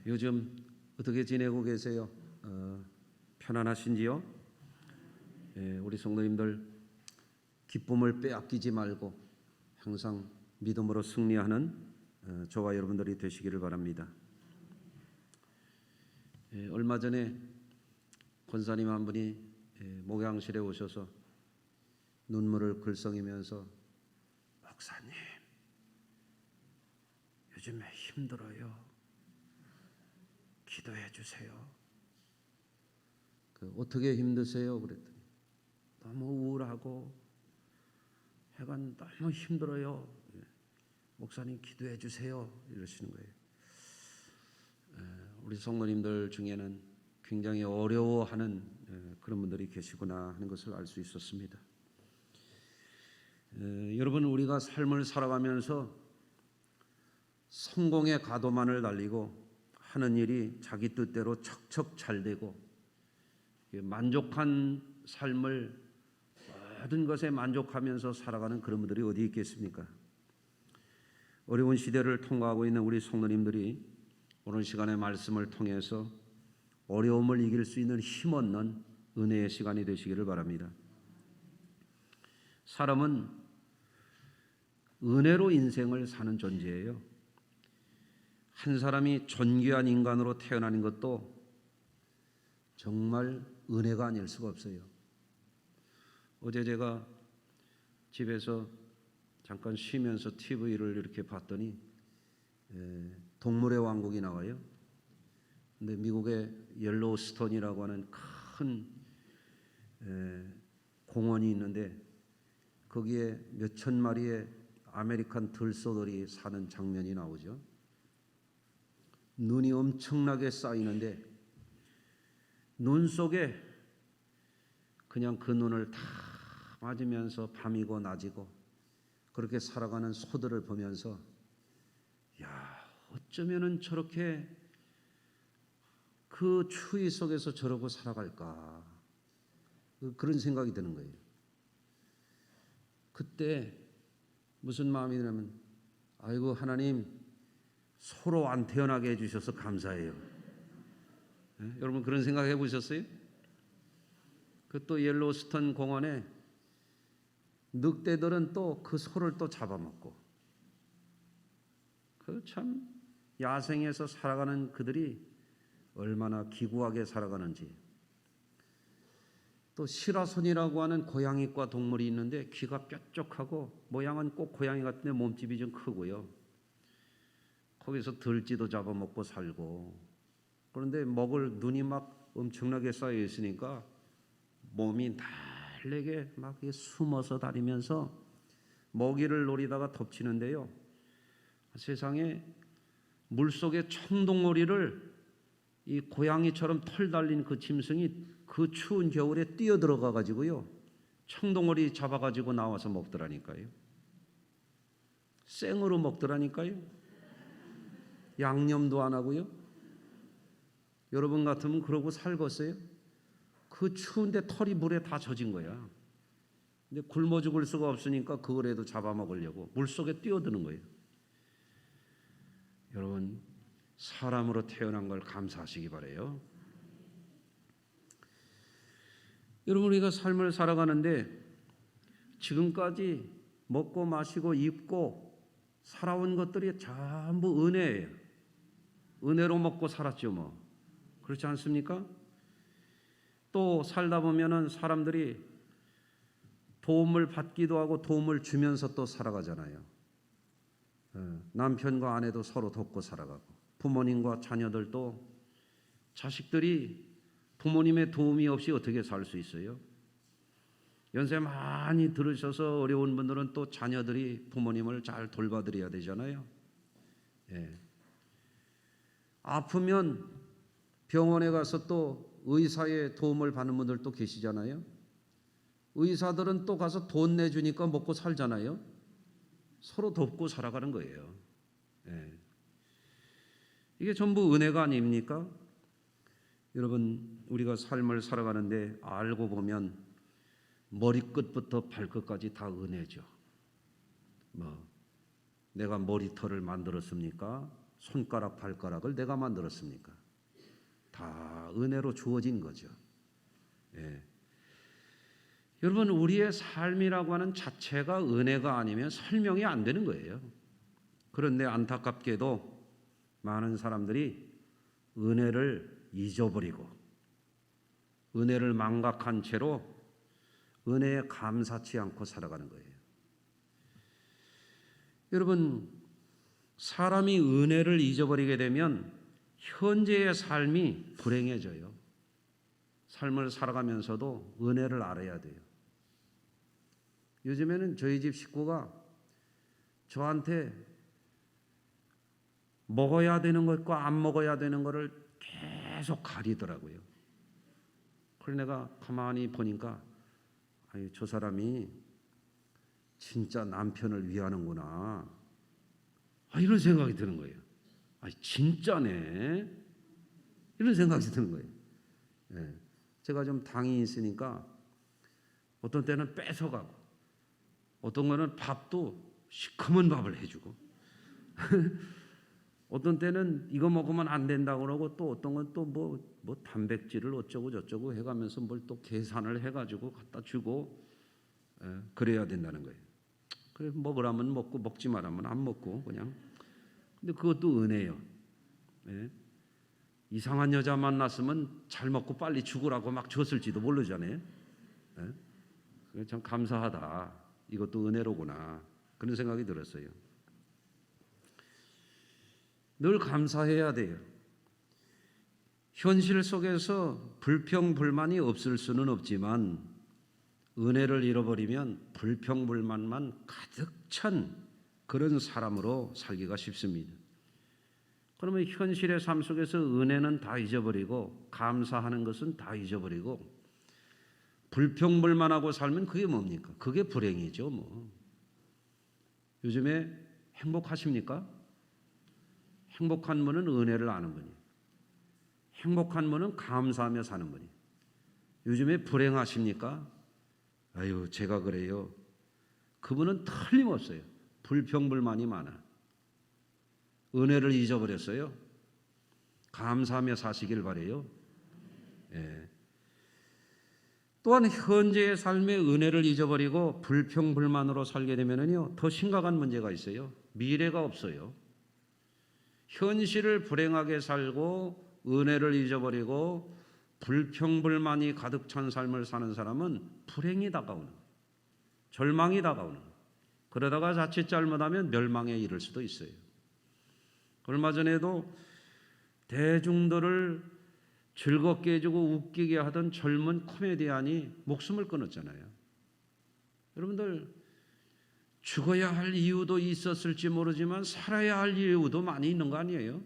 요즘 어떻게 지내고 계세요? 편안하신지요? 우리 성도님들 기쁨을 빼앗기지 말고 항상 믿음으로 승리하는 저와 여러분들이 되시기를 바랍니다. 얼마 전에 권사님 한 분이 목양실에 오셔서 눈물을 글썽이면서 목사님 요즘에 힘들어요. 기도해 주세요. 어떻게 힘드세요? 그랬더니 너무 우울하고 해가 너무 힘들어요. 목사님 기도해 주세요. 이러시는 거예요. 우리 성도님들 중에는 굉장히 어려워하는 그런 분들이 계시구나 하는 것을 알 수 있었습니다. 여러분, 우리가 삶을 살아가면서 성공의 가도만을 달리고 하는 일이 자기 뜻대로 척척 잘 되고 만족한 삶을 모든 것에 만족하면서 살아가는 그런 분들이 어디 있겠습니까? 어려운 시대를 통과하고 있는 우리 성도님들이 오늘 시간의 말씀을 통해서 어려움을 이길 수 있는 힘없는 은혜의 시간이 되시기를 바랍니다. 사람은 은혜로 인생을 사는 존재예요. 한 사람이 존귀한 인간으로 태어나는 것도 정말 은혜가 아닐 수가 없어요. 어제 제가 집에서 잠깐 쉬면서 TV를 이렇게 봤더니 동물의 왕국이 나와요. 근데 미국의 옐로우스톤이라고 하는 큰 공원이 있는데 거기에 몇천 마리의 아메리칸 들소들이 사는 장면이 나오죠. 눈이 엄청나게 쌓이는데 눈 속에 그냥 그 눈을 다 맞으면서 밤이고 낮이고 그렇게 살아가는 소들을 보면서 야, 어쩌면은 저렇게 그 추위 속에서 저러고 살아갈까 그런 생각이 드는 거예요. 그때 무슨 마음이 드냐면 아이고 하나님 소로 안 태어나게 해주셔서 감사해요. 여러분 그런 생각 해보셨어요? 그 또 옐로우스톤 공원에 늑대들은 또 그 소를 또 잡아먹고 그 참 야생에서 살아가는 그들이 얼마나 기구하게 살아가는지. 또 시라손이라고 하는 고양이과 동물이 있는데 귀가 뾰족하고 모양은 꼭 고양이 같은데 몸집이 좀 크고요. 거기서 들쥐도 잡아먹고 살고 그런데 먹을 눈이 막 엄청나게 쌓여 있으니까 몸이 날래게 막 숨어서 다니면서 먹이를 노리다가 덮치는데요. 세상에 물속의 청동오리를 이 고양이처럼 털 달린 그 짐승이 그 추운 겨울에 뛰어 들어가 가지고요. 청동오리 잡아 가지고 나와서 먹더라니까요. 생으로 먹더라니까요. 양념도 안 하고요. 여러분 같으면 그러고 살겠어요? 그 추운데 털이 물에 다 젖은 거야. 근데 굶어 죽을 수가 없으니까 그거라도 잡아먹으려고 물속에 뛰어드는 거예요. 여러분 사람으로 태어난 걸 감사하시기 바라요. 여러분 우리가 삶을 살아가는데 지금까지 먹고 마시고 입고 살아온 것들이 전부 은혜예요. 은혜로 먹고 살았죠 뭐. 그렇지 않습니까? 또 살다 보면은 사람들이 도움을 받기도 하고 도움을 주면서 또 살아가잖아요. 남편과 아내도 서로 돕고 살아가고 부모님과 자녀들도 자식들이 부모님의 도움이 없이 어떻게 살 수 있어요? 연세 많이 들으셔서 어려운 분들은 또 자녀들이 부모님을 잘 돌봐드려야 되잖아요. 아프면 병원에 가서 또 의사의 도움을 받는 분들도 계시잖아요. 의사들은 또 가서 돈 내주니까 먹고 살잖아요. 서로 돕고 살아가는 거예요. 이게 전부 은혜가 아닙니까? 여러분 우리가 삶을 살아가는데 알고 보면 머리끝부터 발끝까지 다 은혜죠. 내가 머리털을 만들었습니까? 손가락 발가락을 내가 만들었습니까? 다 은혜로 주어진 거죠. 예. 여러분, 우리의 삶이라고 하는 자체가 은혜가 아니면 설명이 안 되는 거예요. 그런데 안타깝게도 많은 사람들이 은혜를 잊어버리고 은혜를 망각한 채로 은혜에 감사치 않고 살아가는 거예요. 여러분, 사람이 은혜를 잊어버리게 되면 현재의 삶이 불행해져요. 삶을 살아가면서도 은혜를 알아야 돼요. 요즘에는 저희 집 식구가 저한테 먹어야 되는 것과 안 먹어야 되는 것을 계속 가리더라고요. 그래서 내가 가만히 보니까 저 사람이 진짜 남편을 위하는구나. 이런 생각이 드는 거예요. 진짜네. 이런 생각이 드는 거예요. 예. 제가 좀 당이 있으니까 어떤 때는 뺏어가고 어떤 거는 밥도 시커먼 밥을 해주고 어떤 때는 이거 먹으면 안 된다고 그러고 또 어떤 건 또 뭐 단백질을 어쩌고 저쩌고 해가면서 뭘 또 계산을 해가지고 갖다 주고 그래야 된다는 거예요. 그래 먹으라면 먹고 먹지 말라면 안 먹고 그냥. 근데 그것도 은혜예요. 예? 이상한 여자 만났으면 잘 먹고 빨리 죽으라고 막 줬을지도 모르잖아요. 예? 참 감사하다. 이것도 은혜로구나. 그런 생각이 들었어요. 늘 감사해야 돼요. 현실 속에서 불평불만이 없을 수는 없지만 은혜를 잃어버리면 불평불만만 가득 찬 그런 사람으로 살기가 쉽습니다. 그러면 현실의 삶 속에서 은혜는 다 잊어버리고 감사하는 것은 다 잊어버리고 불평불만하고 살면 그게 뭡니까? 그게 불행이죠. 뭐. 요즘에 행복하십니까? 행복한 분은 은혜를 아는 분이에요. 행복한 분은 감사하며 사는 분이에요. 요즘에 불행하십니까? 아유, 제가 그래요. 그분은 틀림없어요. 불평불만이 많아. 은혜를 잊어버렸어요. 감사하며 사시길 바래요. 예. 또한 현재의 삶의 은혜를 잊어버리고 불평불만으로 살게 되면요, 더 심각한 문제가 있어요. 미래가 없어요. 현실을 불행하게 살고 은혜를 잊어버리고 불평불만이 가득 찬 삶을 사는 사람은 불행이 다가오는 거예요. 절망이 다가오는 거예요. 그러다가 자칫 잘못하면 멸망에 이를 수도 있어요. 얼마 전에도 대중들을 즐겁게 해주고 웃기게 하던 젊은 코미디언이 목숨을 끊었잖아요. 여러분들, 죽어야 할 이유도 있었을지 모르지만 살아야 할 이유도 많이 있는 거 아니에요?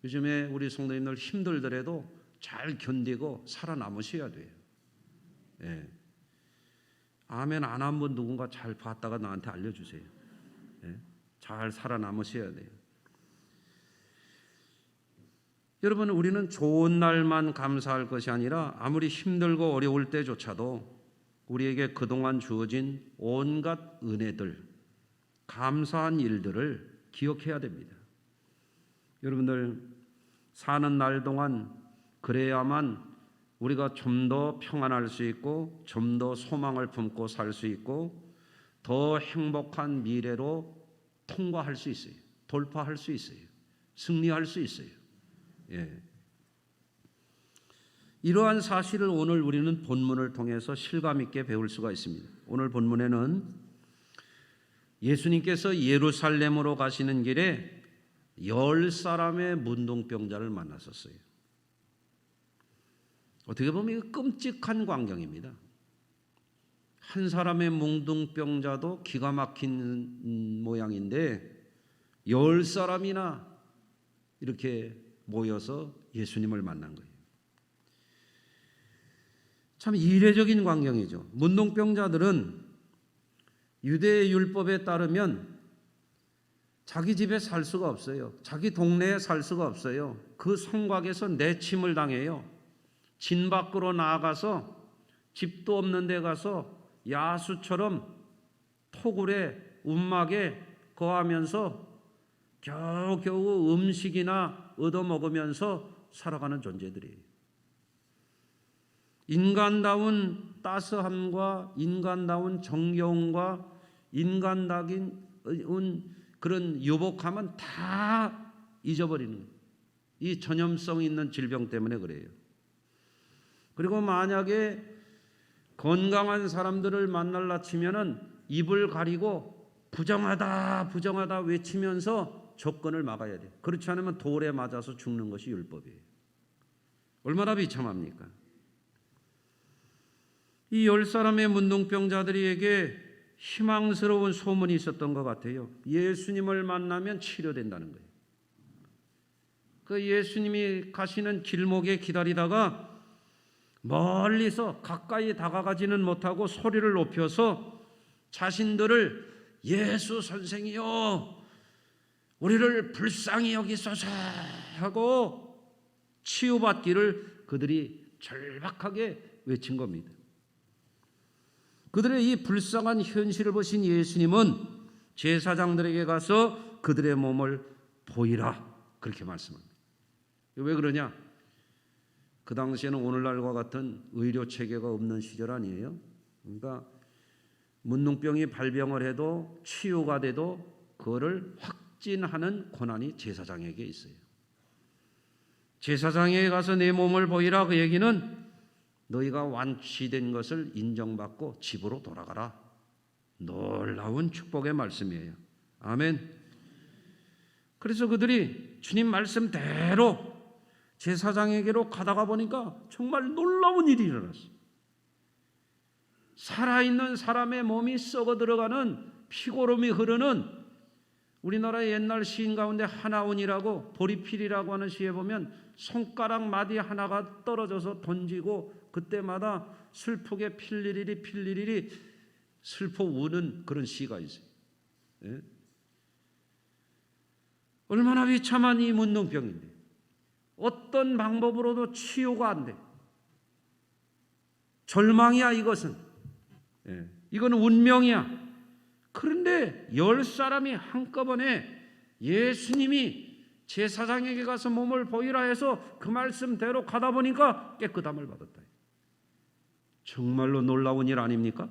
요즘에 우리 성도님들 힘들더라도 잘 견디고 살아남으셔야 돼요. 예. 아멘 안 한 분 누군가 잘 봤다가 나한테 알려주세요. 예. 잘 살아남으셔야 돼요. 여러분, 우리는 좋은 날만 감사할 것이 아니라 아무리 힘들고 어려울 때조차도 우리에게 그동안 주어진 온갖 은혜들, 감사한 일들을 기억해야 됩니다. 여러분들, 사는 날 동안 그래야만 우리가 좀 더 평안할 수 있고 좀 더 소망을 품고 살 수 있고 더 행복한 미래로 통과할 수 있어요. 돌파할 수 있어요. 승리할 수 있어요. 예. 이러한 사실을 오늘 우리는 본문을 통해서 실감 있게 배울 수가 있습니다. 오늘 본문에는 예수님께서 예루살렘으로 가시는 길에 10사람의 문둥병자를 만났었어요. 어떻게 보면 이거 끔찍한 광경입니다. 한 사람의 문둥병자도 기가 막힌 모양인데 10사람이나 이렇게 모여서 예수님을 만난 거예요. 참 이례적인 광경이죠. 문둥병자들은 유대의 율법에 따르면 자기 집에 살 수가 없어요. 자기 동네에 살 수가 없어요. 그 성곽에서 내침을 당해요. 진 밖으로 나아가서 집도 없는 데 가서 야수처럼 토굴에 움막에 거하면서 겨우겨우 음식이나 얻어먹으면서 살아가는 존재들이에요. 인간다운 따스함과 인간다운 정겨움과 인간다운 그런 유복함은 다 잊어버리는 거예요. 이 전염성 있는 질병 때문에 그래요. 그리고 만약에 건강한 사람들을 만날라 치면은 입을 가리고 부정하다 부정하다 외치면서 접근을 막아야 돼요. 그렇지 않으면 돌에 맞아서 죽는 것이 율법이에요. 얼마나 비참합니까? 이 10사람의 문둥병자들에게 희망스러운 소문이 있었던 것 같아요. 예수님을 만나면 치료된다는 거예요. 그 예수님이 가시는 길목에 기다리다가 멀리서 가까이 다가가지는 못하고 소리를 높여서 자신들을 예수 선생이여 우리를 불쌍히 여기소서 하고 치유받기를 그들이 절박하게 외친 겁니다. 그들의 이 불쌍한 현실을 보신 예수님은 제사장들에게 가서 그들의 몸을 보이라 그렇게 말씀합니다. 왜 그러냐? 그 당시에는 오늘날과 같은 의료 체계가 없는 시절 아니에요. 그러니까 문둥병이 발병을 해도 치유가 돼도 그거를 확진하는 권한이 제사장에게 있어요. 제사장에게 가서 내 몸을 보이라 그 얘기는 너희가 완치된 것을 인정받고 집으로 돌아가라. 놀라운 축복의 말씀이에요. 아멘. 그래서 그들이 주님 말씀대로 제사장에게로 가다가 보니까 정말 놀라운 일이 일어났어요. 살아있는 사람의 몸이 썩어 들어가는 피고름이 흐르는 우리나라 옛날 시인 가운데 하나운이라고 보리필이라고 하는 시에 보면 손가락 마디 하나가 떨어져서 던지고 그때마다 슬프게 필리리리 슬퍼 우는 그런 시가 있어요. 예? 얼마나 비참한 이 문둥병인데 어떤 방법으로도 치유가 안 돼. 절망이야 이것은. 예. 이건 운명이야. 그런데 10사람이 한꺼번에 예수님이 제사장에게 가서 몸을 보이라 해서 그 말씀대로 가다 보니까 깨끗함을 받았다. 정말로 놀라운 일 아닙니까?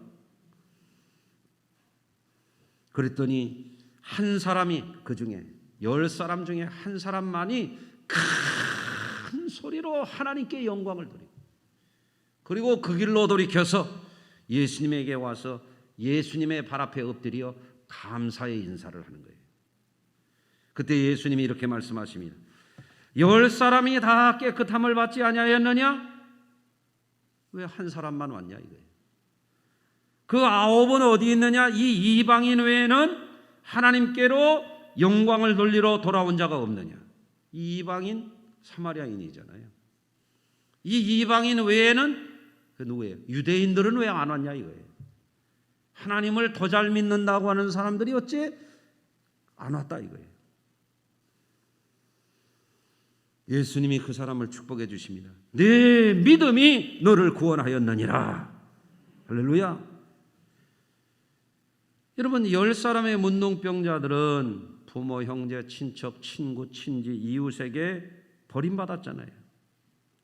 그랬더니 한 사람이 그 중에 10사람 중에 한 사람만이 큰 소리로 하나님께 영광을 돌리고 그리고 그 길로 돌이켜서 예수님에게 와서 예수님의 발 앞에 엎드려 감사의 인사를 하는 거예요. 그때 예수님이 이렇게 말씀하십니다. 10사람이 다 깨끗함을 받지 아니하였느냐? 왜 한 사람만 왔냐 이거예요. 그 9은 어디 있느냐? 이 이방인 외에는 하나님께로 영광을 돌리러 돌아온 자가 없느냐? 이 이방인 사마리아인이잖아요. 이 이방인 외에는 그 누구예요? 유대인들은 왜 안 왔냐 이거예요. 하나님을 더 잘 믿는다고 하는 사람들이 어째 안 왔다 이거예요. 예수님이 그 사람을 축복해 주십니다. 네 믿음이 너를 구원하였느니라. 할렐루야. 여러분 10사람의 문둥병자들은 부모, 형제, 친척, 친구, 친지, 이웃에게 버림받았잖아요.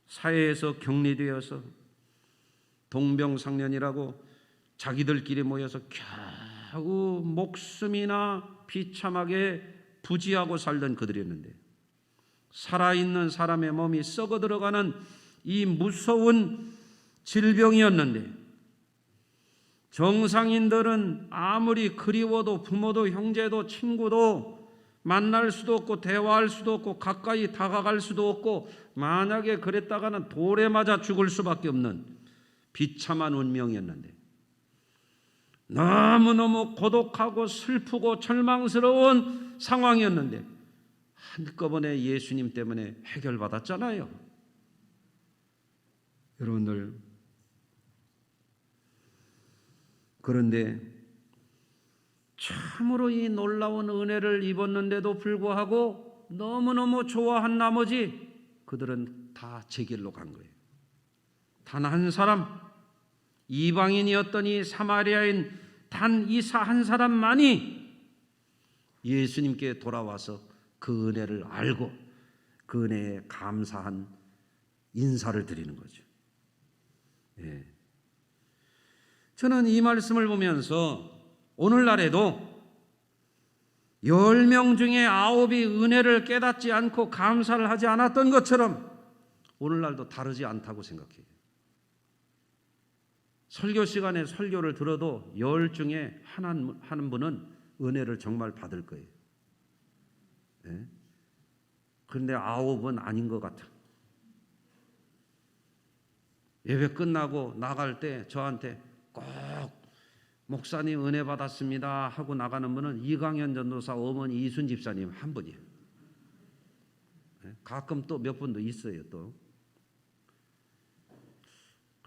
사회에서 격리되어서 동병상련이라고 자기들끼리 모여서 겨우 목숨이나 비참하게 부지하고 살던 그들이었는데 살아있는 사람의 몸이 썩어 들어가는 이 무서운 질병이었는데 정상인들은 아무리 그리워도 부모도 형제도 친구도 만날 수도 없고 대화할 수도 없고 가까이 다가갈 수도 없고 만약에 그랬다가는 돌에 맞아 죽을 수밖에 없는 비참한 운명이었는데 너무너무 고독하고 슬프고 절망스러운 상황이었는데 한꺼번에 예수님 때문에 해결받았잖아요. 여러분들 그런데 참으로 이 놀라운 은혜를 입었는데도 불구하고 너무너무 좋아한 나머지 그들은 다 제 길로 간 거예요. 단 한 사람 이방인이었던 이 사마리아인 단 이 한 사람만이 예수님께 돌아와서 그 은혜를 알고 그 은혜에 감사한 인사를 드리는 거죠. 예. 저는 이 말씀을 보면서 오늘날에도 10명 중에 9이 은혜를 깨닫지 않고 감사를 하지 않았던 것처럼 오늘날도 다르지 않다고 생각해요. 설교 시간에 설교를 들어도 10 중에 한 분은 은혜를 정말 받을 거예요. 예? 그런데 9은 아닌 것 같아. 예배 끝나고 나갈 때 저한테 꼭 목사님 은혜 받았습니다 하고 나가는 분은 이강현 전도사 어머니 이순 집사님 한 분이에요. 가끔 또 몇 분도 있어요. 또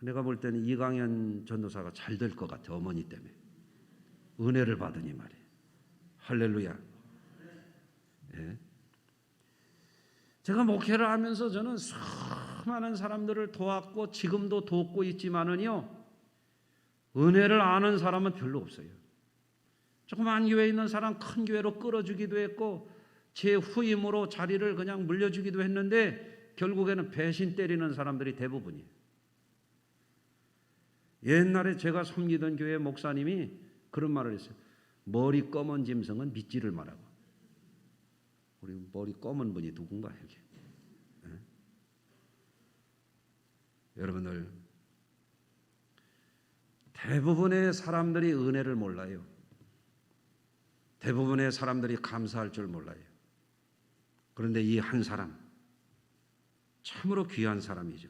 내가 볼 때는 이강현 전도사가 잘 될 것 같아. 어머니 때문에 은혜를 받으니 말이에요. 할렐루야. 예. 제가 목회를 하면서 저는 수많은 사람들을 도왔고 지금도 돕고 있지만은요, 은혜를 아는 사람은 별로 없어요. 조그만 교회에 있는 사람 큰 교회로 끌어주기도 했고 제 후임으로 자리를 그냥 물려주기도 했는데 결국에는 배신 때리는 사람들이 대부분이에요. 옛날에 제가 섬기던 교회 목사님이 그런 말을 했어요. 머리 검은 짐승은 믿지를 말라고. 우리 머리 검은 분이 누군가 이렇게. 네? 여러분들 대부분의 사람들이 은혜를 몰라요. 대부분의 사람들이 감사할 줄 몰라요. 그런데 이 한 사람 참으로 귀한 사람이죠.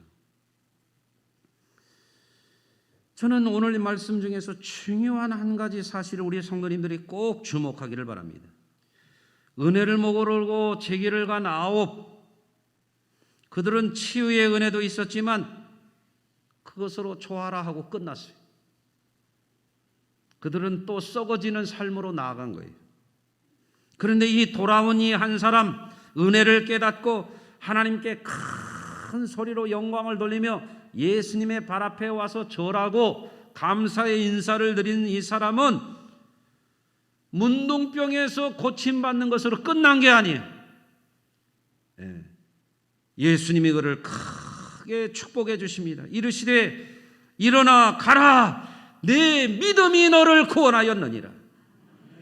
저는 오늘 이 말씀 중에서 중요한 한 가지 사실을 우리 성도님들이 꼭 주목하기를 바랍니다. 은혜를 모르고 제길을 간 9, 그들은 치유의 은혜도 있었지만 그것으로 좋아라 하고 끝났어요. 그들은 또 썩어지는 삶으로 나아간 거예요. 그런데 이 돌아온 이 한 사람, 은혜를 깨닫고 하나님께 큰 소리로 영광을 돌리며 예수님의 발 앞에 와서 절하고 감사의 인사를 드린 이 사람은 문둥병에서 고침받는 것으로 끝난 게 아니에요. 예수님이 그를 크게 축복해 주십니다. 이르시되 일어나 가라, 내 믿음이 너를 구원하였느니라.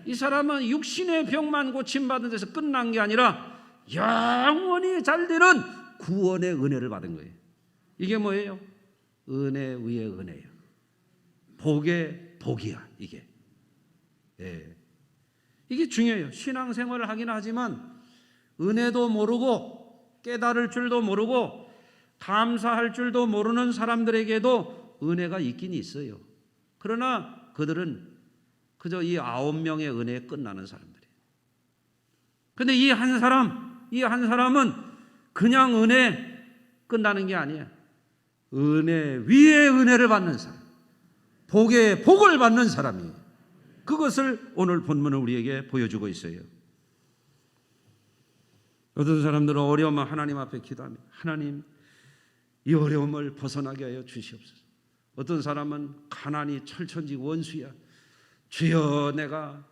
이 사람은 육신의 병만 고침받은 데서 끝난 게 아니라 영원히 잘되는 구원의 은혜를 받은 거예요. 이게 뭐예요? 은혜 위에 은혜예요. 복의 복이야 이게. 이게 중요해요. 신앙생활을 하긴 하지만 은혜도 모르고 깨달을 줄도 모르고 감사할 줄도 모르는 사람들에게도 은혜가 있긴 있어요. 그러나 그들은 그저 이 9명의 은혜에 끝나는 사람들이에요. 그런데 이 한 사람은 그냥 은혜 끝나는 게 아니에요. 은혜 위에 은혜를 받는 사람, 복에 복을 받는 사람이에요. 그것을 오늘 본문은 우리에게 보여주고 있어요. 어떤 사람들은 어려우면 하나님 앞에 기도합니다. 하나님, 이 어려움을 벗어나게 하여 주시옵소서. 어떤 사람은 가난이 철천지 원수야. 주여, 내가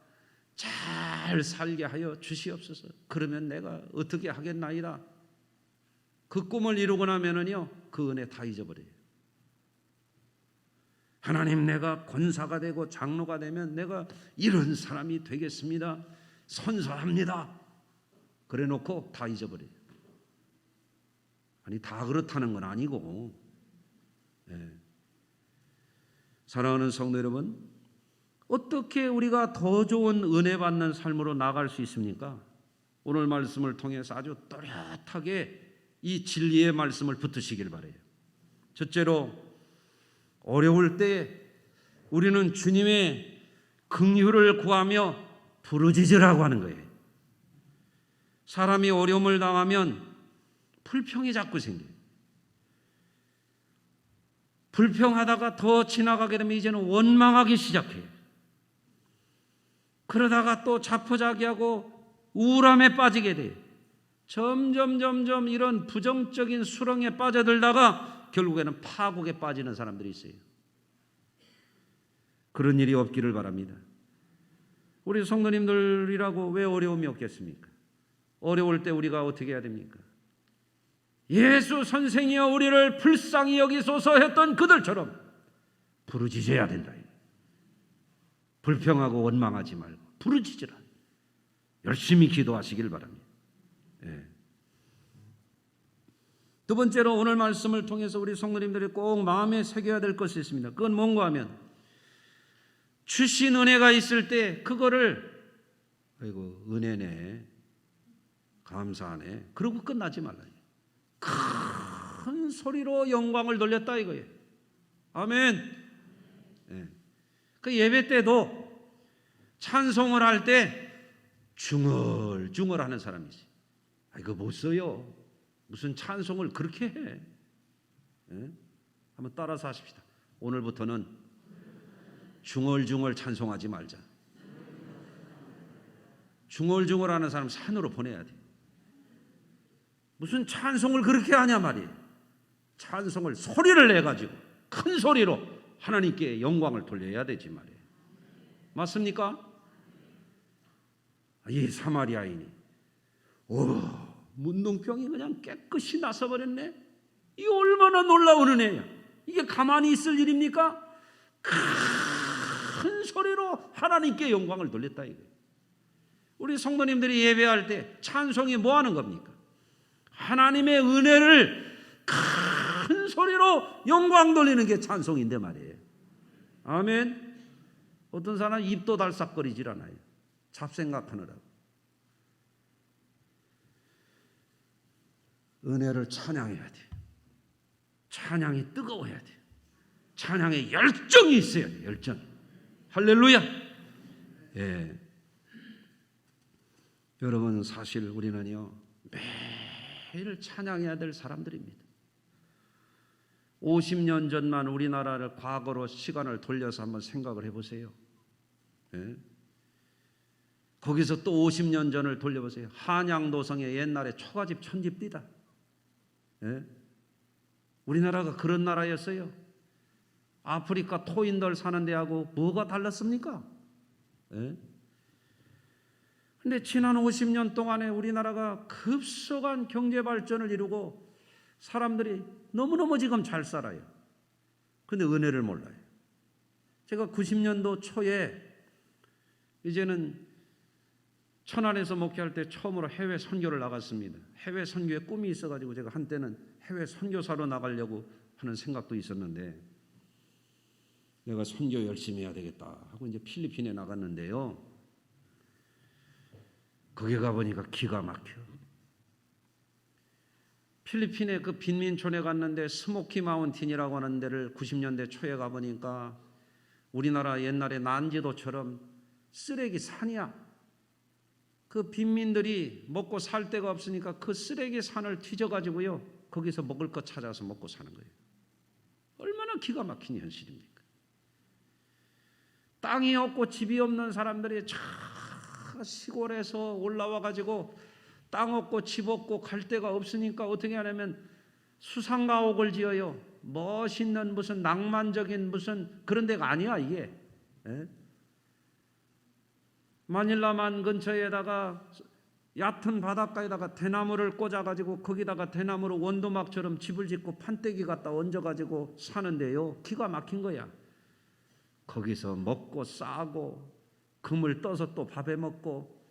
잘 살게 하여 주시옵소서. 그러면 내가 어떻게 하겠나이다. 그 꿈을 이루고 나면은요, 그 은혜 다 잊어버려요. 하나님, 내가 권사가 되고 장로가 되면 내가 이런 사람이 되겠습니다. 선서합니다. 그래 놓고 다 잊어버려요. 아니, 다 그렇다는 건 아니고. 사랑하는 성도 여러분, 어떻게 우리가 더 좋은 은혜 받는 삶으로 나아갈 수 있습니까? 오늘 말씀을 통해서 아주 또렷하게 이 진리의 말씀을 붙으시길 바라요. 첫째로, 어려울 때 우리는 주님의 긍휼을 구하며 부르짖으라고 하는 거예요. 사람이 어려움을 당하면 불평이 자꾸 생겨요. 불평하다가 더 지나가게 되면 이제는 원망하기 시작해요. 그러다가 또 자포자기하고 우울함에 빠지게 돼요. 점점 이런 부정적인 수렁에 빠져들다가 결국에는 파국에 빠지는 사람들이 있어요. 그런 일이 없기를 바랍니다. 우리 성도님들이라고 왜 어려움이 없겠습니까? 어려울 때 우리가 어떻게 해야 됩니까? 예수 선생이여 우리를 불쌍히 여기소서 했던 그들처럼 부르짖어야 된다. 불평하고 원망하지 말고 부르짖으라. 열심히 기도하시길 바랍니다. 예. 두 번째로 오늘 말씀을 통해서 우리 성도님들이 꼭 마음에 새겨야 될 것이 있습니다. 그건 뭔가 하면 주신 은혜가 있을 때 그거를 아이고 은혜네 감사하네 그러고 끝나지 말라요. 큰 소리로 영광을 돌렸다 이거예요. 아멘. 예. 그 예배 때도 찬송을 할 때 중얼중얼 하는 사람이지. 이거 못 써요. 무슨 찬송을 그렇게 해. 예? 한번 따라서 하십시다. 오늘부터는 중얼중얼 찬송하지 말자. 중얼중얼 하는 사람 산으로 보내야 돼. 무슨 찬송을 그렇게 하냐 말이에요. 찬송을 소리를 내가지고 큰 소리로 하나님께 영광을 돌려야 되지 말이에요. 맞습니까? 이 사마리아인이 문둥병이 그냥 깨끗이 나서버렸네. 이 얼마나 놀라운 은혜야. 이게 가만히 있을 일입니까? 큰 소리로 하나님께 영광을 돌렸다 이거예요. 우리 성도님들이 예배할 때 찬송이 뭐 하는 겁니까? 하나님의 은혜를 큰 소리로 영광 돌리는 게 찬송인데 말이에요. 아멘. 어떤 사람은 입도 달싹거리질 않아요. 잡생각하느라고. 은혜를 찬양해야 돼. 찬양이 뜨거워야 돼. 찬양에 열정이 있어야 돼. 열정. 할렐루야. 예. 여러분 사실 우리는요 매일 찬양해야 될 사람들입니다. 50년 전만 우리나라를 과거로 시간을 돌려서 한번 생각을 해보세요. 예? 거기서 또 50년 전을 돌려보세요. 한양도성에 옛날에 초가집 천집 뛰다. 예? 우리나라가 그런 나라였어요. 아프리카 토인들 사는 데하고 뭐가 달랐습니까? 예? 근데 지난 50년 동안에 우리나라가 급속한 경제 발전을 이루고 사람들이 너무너무 지금 잘 살아요. 근데 은혜를 몰라요. 제가 90년도 초에 이제는 천안에서 목회할 때 처음으로 해외 선교를 나갔습니다. 해외 선교에 꿈이 있어가지고 제가 한때는 해외 선교사로 나가려고 하는 생각도 있었는데 내가 선교 열심히 해야 되겠다 하고 이제 필리핀에 나갔는데요. 거기 가보니까 기가 막혀. 필리핀의 그 빈민촌에 갔는데 스모키 마운틴이라고 하는 데를 90년대 초에 가보니까 우리나라 옛날에 난지도처럼 쓰레기 산이야. 그 빈민들이 먹고 살 데가 없으니까 그 쓰레기 산을 뒤져가지고요 거기서 먹을 것 찾아서 먹고 사는 거예요. 얼마나 기가 막힌 현실입니까? 땅이 없고 집이 없는 사람들이 저 시골에서 올라와 가지고 땅 없고 집 없고 갈 데가 없으니까 어떻게 하냐면 수상가옥을 지어요. 멋있는 무슨 낭만적인 무슨 그런 데가 아니야 이게. 예? 마닐라만 근처에다가 얕은 바닷가에다가 대나무를 꽂아가지고 거기다가 대나무로 원도막처럼 집을 짓고 판때기 갖다 얹어가지고 사는데요. 기가 막힌 거야. 거기서 먹고 싸고 금을 떠서 또 밥에 먹고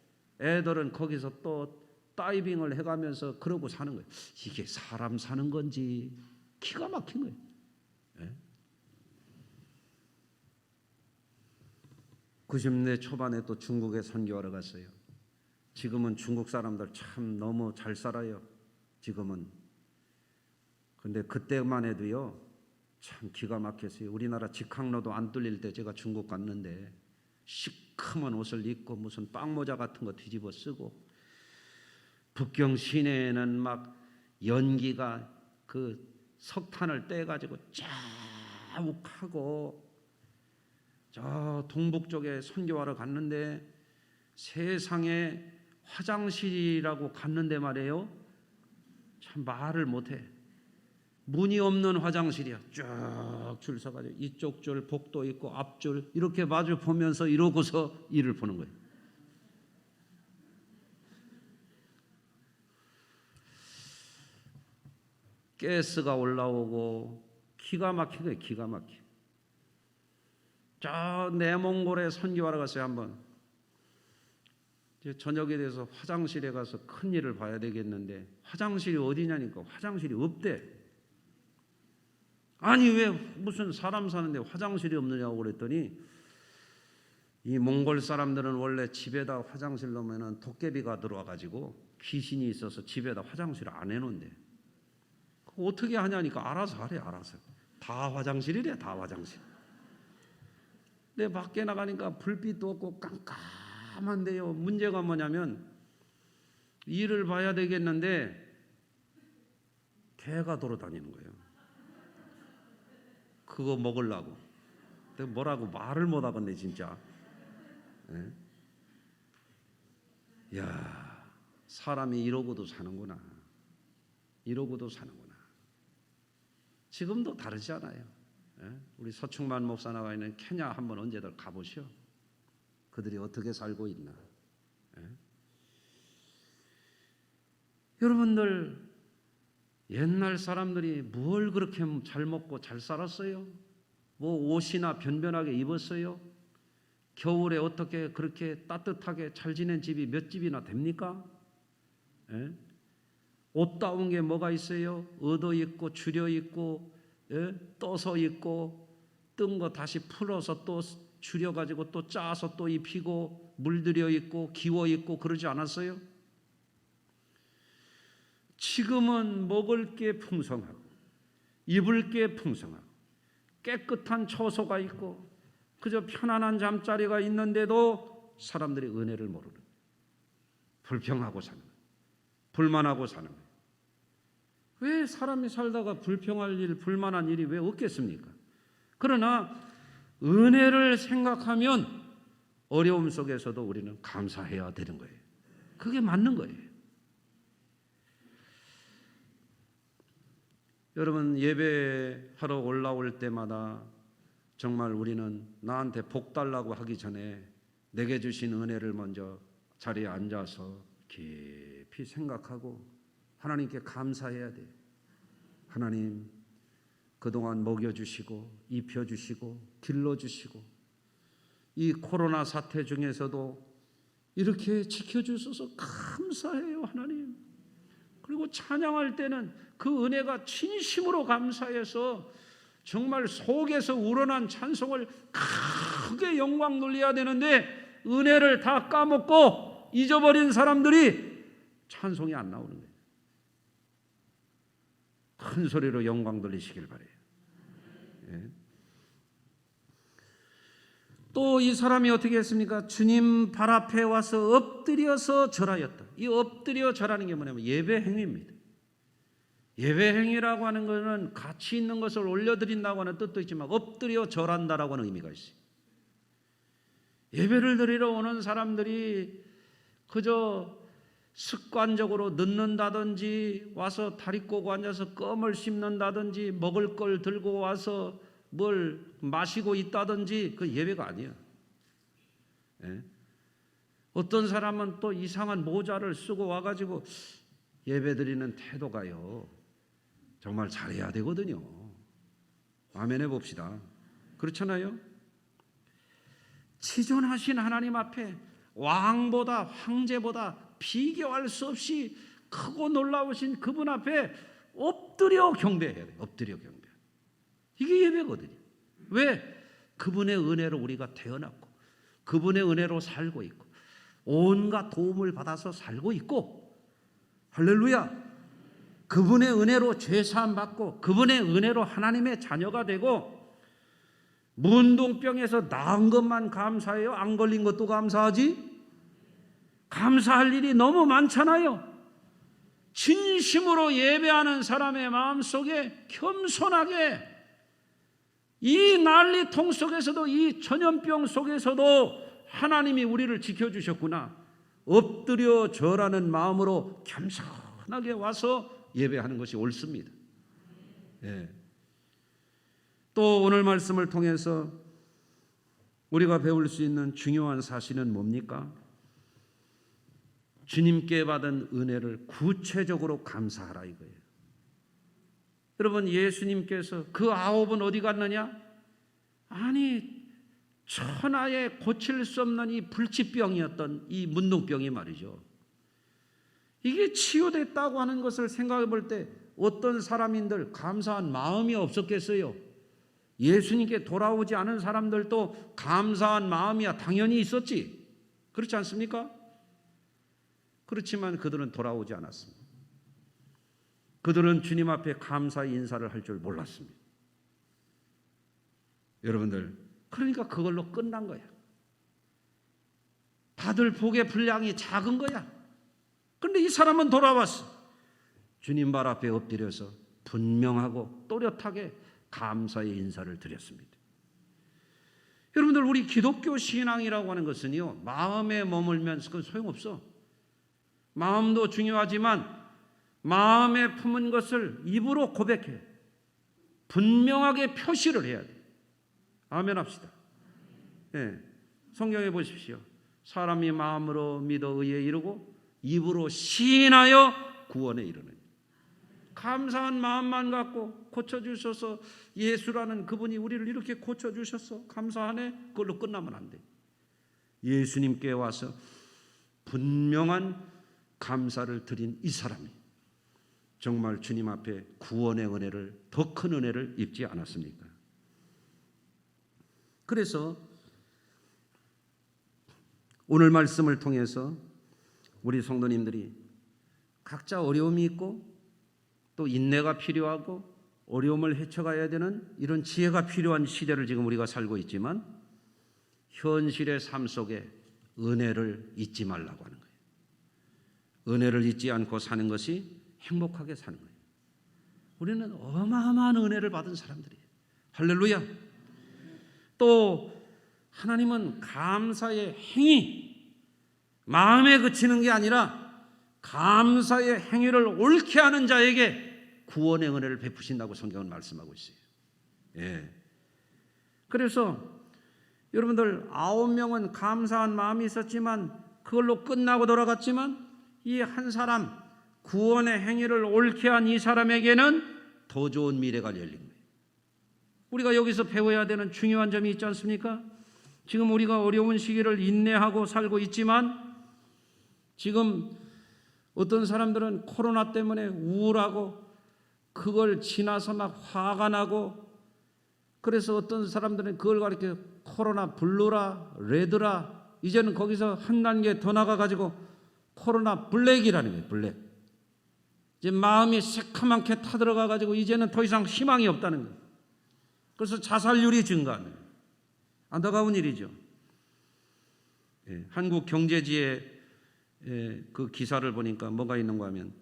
애들은 거기서 또 다이빙을 해가면서 그러고 사는 거예요. 이게 사람 사는 건지 기가 막힌 거예요. 예? 90년대 초반에 또 중국에 선교하러 갔어요. 지금은 중국 사람들 참 너무 잘 살아요. 지금은. 근데 그때만 해도요. 참 기가 막혔어요. 우리나라 직항로도 안 뚫릴 때 제가 중국 갔는데 시커먼 옷을 입고 무슨 빵모자 같은 거 뒤집어 쓰고 북경 시내에는 막 연기가 그 석탄을 떼가지고 자욱하고 저 동북 쪽에 선교하러 갔는데 세상에 화장실이라고 갔는데 말이에요. 참 말을 못해. 문이 없는 화장실이야. 쭉 줄 서가지고 이쪽 줄 복도 있고 앞줄 이렇게 마주 보면서 이러고서 일을 보는 거예요. 가스가 올라오고 기가 막히게 기가 막히게. 저 내몽골에 선교하러 갔어요 한번. 저녁에 돼서 화장실에 가서 큰 일을 봐야 되겠는데 화장실이 어디냐니까 화장실이 없대. 아니 왜 무슨 사람 사는데 화장실이 없느냐고 그랬더니 이 몽골 사람들은 원래 집에다 화장실 놓으면 도깨비가 들어와 가지고 귀신이 있어서 집에다 화장실을 안 해놓는데 어떻게 하냐니까 알아서 하래. 알아서 다 화장실이래. 다 화장실. 근데 밖에 나가니까 불빛도 없고 깜깜한데요. 문제가 뭐냐면 일을 봐야 되겠는데 개가 돌아다니는 거예요. 그거 먹으려고. 내가 뭐라고 말을 못 하겠네 진짜. 야, 사람이 이러고도 사는구나. 이러고도 사는구나. 지금도 다르지 않아요. 우리 서충만 목사 나와 있는 케냐 한번 언제든 가보시오. 그들이 어떻게 살고 있나. 여러분들 옛날 사람들이 뭘 그렇게 잘 먹고 잘 살았어요? 뭐 옷이나 변변하게 입었어요? 겨울에 어떻게 그렇게 따뜻하게 잘 지낸 집이 몇 집이나 됩니까? 옷 따온 게 뭐가 있어요? 얻어 입고 줄여 입고 떠서 입고 뜬 거 다시 풀어서 또 줄여 가지고 또 짜서 또 입히고 물들여 입고 기워 입고 그러지 않았어요? 지금은 먹을 게 풍성하고 입을 게 풍성하고 깨끗한 처소가 있고 그저 편안한 잠자리가 있는데도 사람들이 은혜를 모르는 거예요. 불평하고 사는 거예요. 불만하고 사는 거예요. 왜 사람이 살다가 불평할 일, 불만한 일이 왜 없겠습니까? 그러나 은혜를 생각하면 어려움 속에서도 우리는 감사해야 되는 거예요. 그게 맞는 거예요. 여러분 예배하러 올라올 때마다 정말 우리는 나한테 복 달라고 하기 전에 내게 주신 은혜를 먼저 자리에 앉아서 깊이 생각하고 하나님께 감사해야 돼요. 하나님 그동안 먹여주시고 입혀주시고 길러주시고 이 코로나 사태 중에서도 이렇게 지켜주셔서 감사해요 하나님. 그리고 찬양할 때는 그 은혜가 진심으로 감사해서 정말 속에서 우러난 찬송을 크게 영광 돌려야 되는데 은혜를 다 까먹고 잊어버린 사람들이 찬송이 안 나오는 거예요. 큰 소리로 영광 돌리시길 바라요. 또 이 사람이 어떻게 했습니까? 주님 발 앞에 와서 엎드려서 절하였다. 이 엎드려 절하는 게 뭐냐면 예배 행위입니다. 예배 행위라고 하는 것은 가치 있는 것을 올려드린다고 하는 뜻도 있지만 엎드려 절한다라고 하는 의미가 있어요. 예배를 드리러 오는 사람들이 그저 습관적으로 늦는다든지 와서 다리 꼬고 앉아서 껌을 씹는다든지 먹을 걸 들고 와서 뭘 마시고 있다든지 그 예배가 아니에요. 어떤 사람은 또 이상한 모자를 쓰고 와가지고 예배 드리는 태도가요 정말 잘해야 되거든요. 아멘 해봅시다. 그렇잖아요. 치존하신 하나님 앞에 왕보다 황제보다 비교할 수 없이 크고 놀라우신 그분 앞에 엎드려 경배해야 돼요. 엎드려 경배. 이게 예배거든요. 왜? 그분의 은혜로 우리가 태어났고 그분의 은혜로 살고 있고 온갖 도움을 받아서 살고 있고 할렐루야. 그분의 은혜로 죄사함 받고 그분의 은혜로 하나님의 자녀가 되고 문둥병에서 나은 것만 감사해요? 안 걸린 것도 감사하지? 감사할 일이 너무 많잖아요. 진심으로 예배하는 사람의 마음속에 겸손하게 이 난리통 속에서도 이 전염병 속에서도 하나님이 우리를 지켜주셨구나. 엎드려 절하는 마음으로 겸손하게 와서 예배하는 것이 옳습니다. 또 오늘 말씀을 통해서 우리가 배울 수 있는 중요한 사실은 뭡니까? 주님께 받은 은혜를 구체적으로 감사하라 이거예요. 여러분, 예수님께서 그 9은 어디 갔느냐? 아니, 천하에 고칠 수 없는 이 불치병이었던 이 문둥병이 말이죠. 이게 치유됐다고 하는 것을 생각해 볼 때 어떤 사람인들 감사한 마음이 없었겠어요? 예수님께 돌아오지 않은 사람들도 감사한 마음이야 당연히 있었지. 그렇지 않습니까? 그렇지만 그들은 돌아오지 않았습니다. 그들은 주님 앞에 감사의 인사를 할 줄 몰랐습니다. 여러분들, 그러니까 그걸로 끝난 거야. 받을 복의 분량이 작은 거야. 그런데 이 사람은 돌아왔어. 주님 발 앞에 엎드려서 분명하고 또렷하게 감사의 인사를 드렸습니다. 여러분들, 우리 기독교 신앙이라고 하는 것은요, 마음에 머물면 그건 소용없어. 마음도 중요하지만 마음에 품은 것을 입으로 고백해 분명하게 표시를 해야 돼. 아멘 합시다. 네, 성경에 보십시오. 사람이 마음으로 믿어 의에 이르고 입으로 시인하여 구원에 이르는. 감사한 마음만 갖고 고쳐주셔서 예수라는 그분이 우리를 이렇게 고쳐주셨어. 감사하네. 그걸로 끝나면 안 돼. 예수님께 와서 분명한 감사를 드린 이 사람이 정말 주님 앞에 구원의 은혜를, 더 큰 은혜를 입지 않았습니까? 그래서 오늘 말씀을 통해서 우리 성도님들이 각자 어려움이 있고 또 인내가 필요하고 어려움을 헤쳐가야 되는 이런 지혜가 필요한 시대를 지금 우리가 살고 있지만 현실의 삶 속에 은혜를 잊지 말라고 하는 거예요. 은혜를 잊지 않고 사는 것이 행복하게 사는 거예요. 우리는 어마어마한 은혜를 받은 사람들이에요. 할렐루야. 또 하나님은 감사의 행위, 마음에 그치는 게 아니라 감사의 행위를 옳게 하는 자에게 구원의 은혜를 베푸신다고 성경은 말씀하고 있어요. 예. 그래서 여러분들 9명은 감사한 마음이 있었지만 그걸로 끝나고 돌아갔지만 이 한 사람 구원의 행위를 옳게 한 이 사람에게는 더 좋은 미래가 열린 거예요. 우리가 여기서 배워야 되는 중요한 점이 있지 않습니까? 지금 우리가 어려운 시기를 인내하고 살고 있지만 지금 어떤 사람들은 코로나 때문에 우울하고 그걸 지나서 막 화가 나고 그래서 어떤 사람들은 그걸 가리켜 코로나 블루라 레드라 이제는 거기서 한 단계 더 나가가지고 코로나 블랙이라는 거예요. 블랙. 이제 마음이 새카맣게 타들어가가지고 이제는 더 이상 희망이 없다는 거예요. 그래서 자살률이 증가하는 거예요. 안타까운 일이죠. 예, 한국경제지의 그 기사를 보니까 뭐가 있는가 하면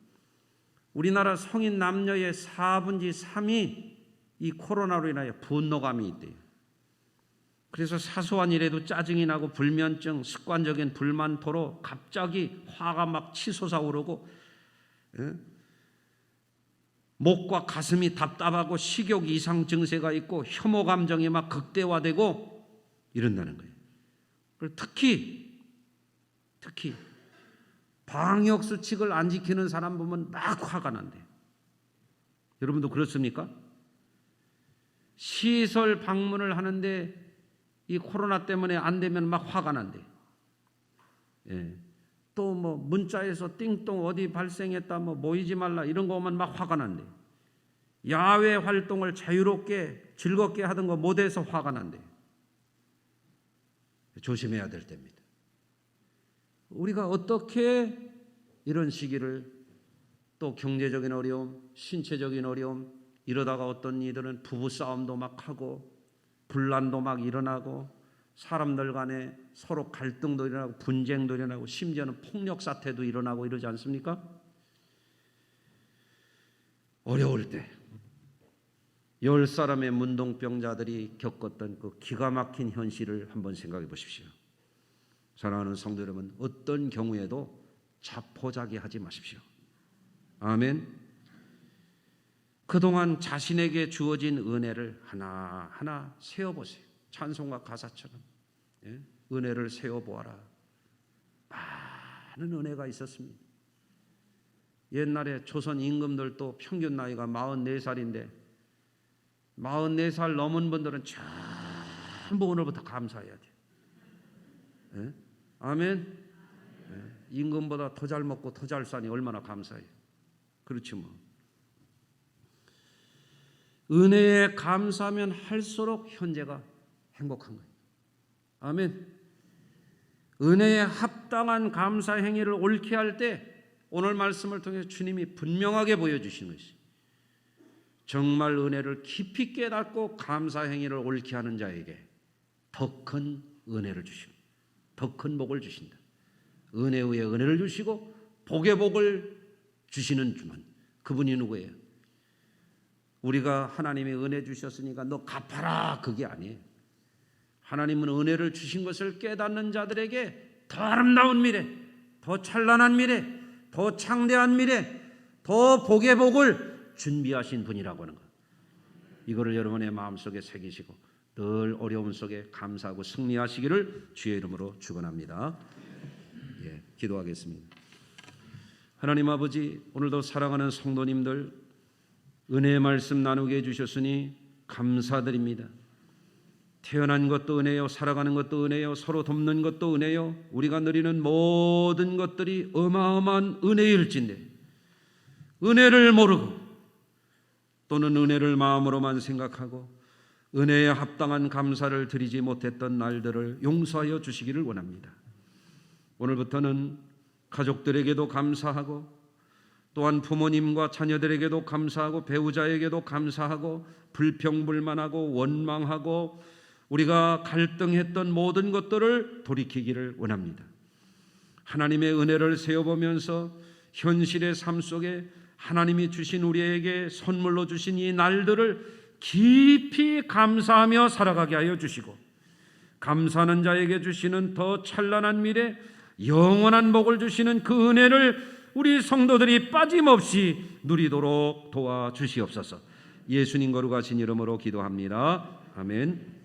우리나라 성인 남녀의 4분의 3이 이 코로나로 인하여 분노감이 있대요. 그래서 사소한 일에도 짜증이 나고 불면증, 습관적인 불만 토로 갑자기 화가 막 치솟아오르고 목과 가슴이 답답하고 식욕 이상 증세가 있고 혐오 감정이 막 극대화되고 이런다는 거예요. 그리고 특히 방역 수칙을 안 지키는 사람 보면 막 화가 난대요. 여러분도 그렇습니까? 시설 방문을 하는데 이 코로나 때문에 안 되면 막 화가 난대요. 예. 또 뭐 문자에서 띵동 어디 발생했다 뭐 모이지 말라 이런 거 오면 막 화가 난대요. 야외 활동을 자유롭게 즐겁게 하던 거 못해서 화가 난대요. 조심해야 될 때입니다. 우리가 어떻게 이런 시기를 또 경제적인 어려움, 신체적인 어려움 이러다가 어떤 이들은 부부싸움도 막 하고 분란도 막 일어나고 사람들 간에 서로 갈등도 일어나고 분쟁도 일어나고 심지어는 폭력 사태도 일어나고 이러지 않습니까? 어려울 때 10사람의 문둥병자들이 겪었던 그 기가 막힌 현실을 한번 생각해 보십시오. 사랑하는 성도 여러분, 어떤 경우에도 자포자기하지 마십시오. 아멘. 그동안 자신에게 주어진 은혜를 하나하나 세어보세요. 찬송가 가사처럼 은혜를 세어보아라. 많은 은혜가 있었습니다. 옛날에 조선 임금들도 평균 나이가 44살인데 44살 넘은 분들은 전부 오늘부터 감사해야 돼요. 예? 아멘. 예. 임금보다 더 잘 먹고 더 잘 사니 얼마나 감사해요. 그렇지 뭐. 은혜에 감사하면 할수록 현재가 행복한 거예요. 아멘. 은혜에 합당한 감사 행위를 옳게 할 때 오늘 말씀을 통해 주님이 분명하게 보여주시는 것이 정말 은혜를 깊이 깨닫고 감사 행위를 옳게 하는 자에게 더 큰 은혜를 주십니다. 더 큰 복을 주신다. 은혜 위에 은혜를 주시고 복의 복을 주시는 주만, 그분이 누구예요? 우리가 하나님이 은혜 주셨으니까 너 갚아라, 그게 아니에요. 하나님은 은혜를 주신 것을 깨닫는 자들에게 더 아름다운 미래, 더 찬란한 미래, 더 창대한 미래, 더 복의 복을 준비하신 분이라고 하는 것. 이거를 여러분의 마음속에 새기시고 늘 어려움 속에 감사하고 승리하시기를 주의 이름으로 축원합니다. 예, 기도하겠습니다. 하나님 아버지, 오늘도 사랑하는 성도님들 은혜의 말씀 나누게 해주셨으니 감사드립니다. 태어난 것도 은혜요, 살아가는 것도 은혜요, 서로 돕는 것도 은혜요, 우리가 누리는 모든 것들이 어마어마한 은혜일진데 은혜를 모르고 또는 은혜를 마음으로만 생각하고 은혜에 합당한 감사를 드리지 못했던 날들을 용서하여 주시기를 원합니다. 오늘부터는 가족들에게도 감사하고 또한 부모님과 자녀들에게도 감사하고 배우자에게도 감사하고 불평불만하고 원망하고 우리가 갈등했던 모든 것들을 돌이키기를 원합니다. 하나님의 은혜를 세어보면서 현실의 삶 속에 하나님이 주신 우리에게 선물로 주신 이 날들을 깊이 감사하며 살아가게 하여 주시고 감사하는 자에게 주시는 더 찬란한 미래, 영원한 복을 주시는 그 은혜를 우리 성도들이 빠짐없이 누리도록 도와주시옵소서. 예수님 거룩하신 이름으로 기도합니다. 아멘.